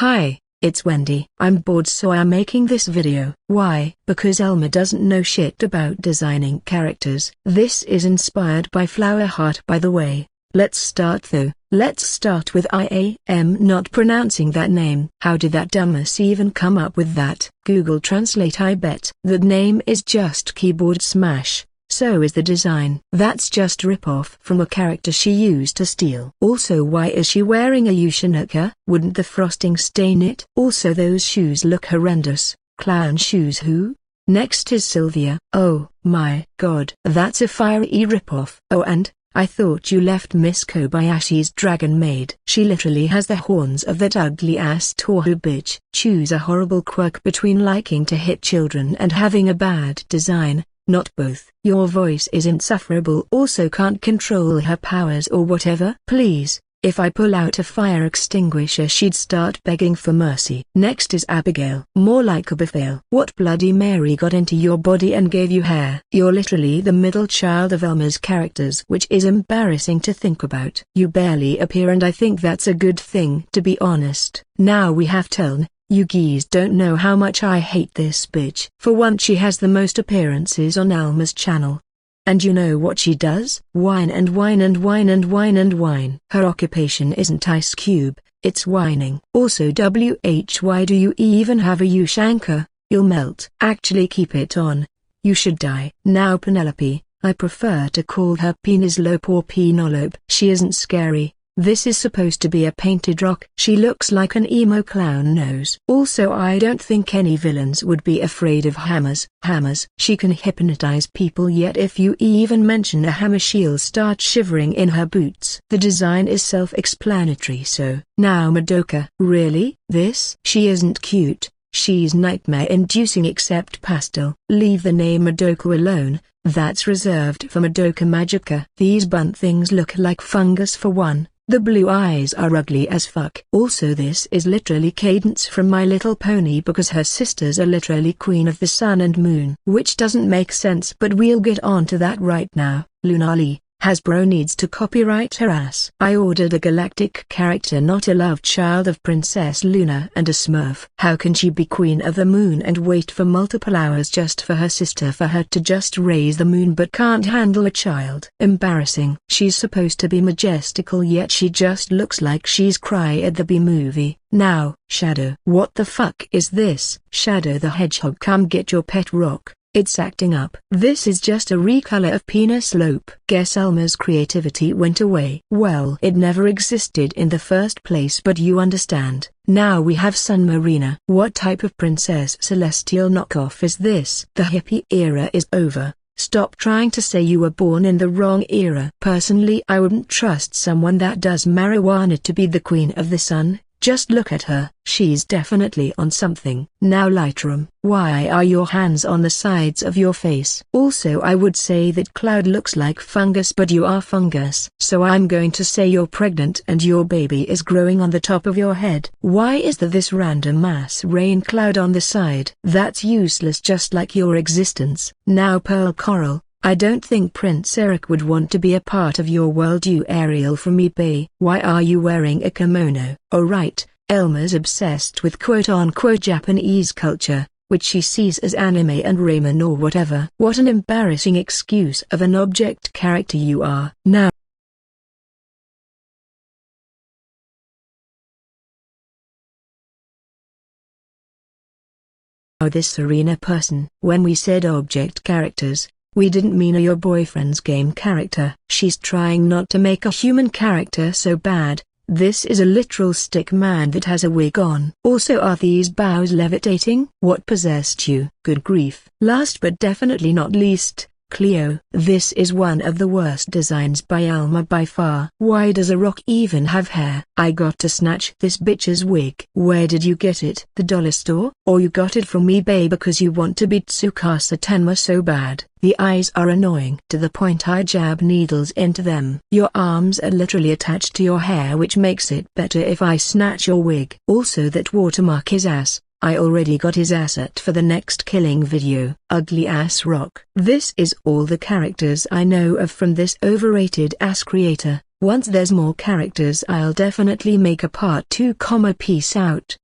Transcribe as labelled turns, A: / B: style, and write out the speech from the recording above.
A: Hi, it's Wendy. I'm bored, so I'm making this video. Why? Because Elma doesn't know shit about designing characters. This is inspired by Flower Heart, by the way. Let's start though. Let's start with I am not pronouncing that name. How did that dumbass even come up with that? Google Translate. I bet. The name is just keyboard smash. So is the design. That's just rip-off from a character she used to steal. Also, why is she wearing a Ushinaka? Wouldn't the frosting stain it? Also, those shoes look horrendous. Clown shoes who? Next is Sylvia. Oh my god. That's a fiery rip-off. Oh, and I thought you left Miss Kobayashi's Dragon Maid. She literally has the horns of that ugly-ass Tohu bitch. Choose a horrible quirk between liking to hit children and having a bad design. Not both. Your voice is insufferable. Also can't control her powers or whatever. Please, if I pull out a fire extinguisher she'd start begging for mercy. Next is Abigail. More like Abifail. What Bloody Mary got into your body and gave you hair? You're literally the middle child of Elma's characters, which is embarrassing to think about. You barely appear, and I think that's a good thing, to be honest. Now we have Teln. You geese don't know how much I hate this bitch. For once she has the most appearances on Elma's channel. And you know what she does? Whine and whine and whine and whine and whine. Her occupation isn't Ice Cube, it's whining. Also, why do you even have a Ushanka? You'll melt. Actually keep it on. You should die. Now Penelope, I prefer to call her Penislope or Penolope. She isn't scary. This is supposed to be a painted rock. She looks like an emo clown nose. Also, I don't think any villains would be afraid of hammers. She can hypnotize people, yet if you even mention a hammer she'll start shivering in her boots. The design is self-explanatory. So, now Madoka. Really? This? She isn't cute. She's nightmare-inducing except pastel. Leave the name Madoka alone. That's reserved for Madoka Magica. These bunt things look like fungus for one. The blue eyes are ugly as fuck. Also, this is literally Cadence from My Little Pony, because her sisters are literally Queen of the Sun and Moon. Which doesn't make sense, but we'll get on to that right now. Lunali. Hasbro needs to copyright her ass. I ordered a galactic character, not a love child of Princess Luna and a Smurf. How can she be Queen of the Moon and wait for multiple hours just for her sister for her to just raise the moon but can't handle a child? Embarrassing. She's supposed to be majestical, yet she just looks like she's Cry at the B-movie. Now, Shadow. What the fuck is this? Shadow the Hedgehog, come get your pet rock. It's acting up. This is just a recolor of Penislope. Guess Elma's creativity went away. Well, it never existed in the first place, but you understand. Now we have Sun Marina. What type of Princess Celestial knockoff is this? The hippie era is over. Stop trying to say you were born in the wrong era. Personally, I wouldn't trust someone that does marijuana to be the Queen of the Sun. Just look at her. She's definitely on something. Now Lightroom. Why are your hands on the sides of your face? Also, I would say that Cloud looks like fungus, but you are fungus. So I'm going to say you're pregnant and your baby is growing on the top of your head. Why is there this random mass rain cloud on the side? That's useless, just like your existence. Now Pearl Coral. I don't think Prince Eric would want to be a part of your world, you Ariel from eBay. Why are you wearing a kimono? Oh right, Elma's obsessed with quote-unquote Japanese culture, which she sees as anime and ramen or whatever. What an embarrassing excuse of an object character you are. Now this Serena person. When we said object characters, we didn't mean your boyfriend's game character. She's trying not to make a human character so bad. This is a literal stick man that has a wig on. Also, are these bows levitating? What possessed you? Good grief. Last but definitely not least, Cleo. This is one of the worst designs by Elma by far. Why does a rock even have hair? I got to snatch this bitch's wig. Where did you get it? The dollar store? Or you got it from eBay because you want to be Tsukasa Tenma so bad? The eyes are annoying to the point I jab needles into them. Your arms are literally attached to your hair, which makes it better if I snatch your wig. Also, that watermark is ass. I already got his asset for the next killing video. Ugly ass rock. This is all the characters I know of from this overrated ass creator. Once there's more characters, I'll definitely make a part 2. Peace out.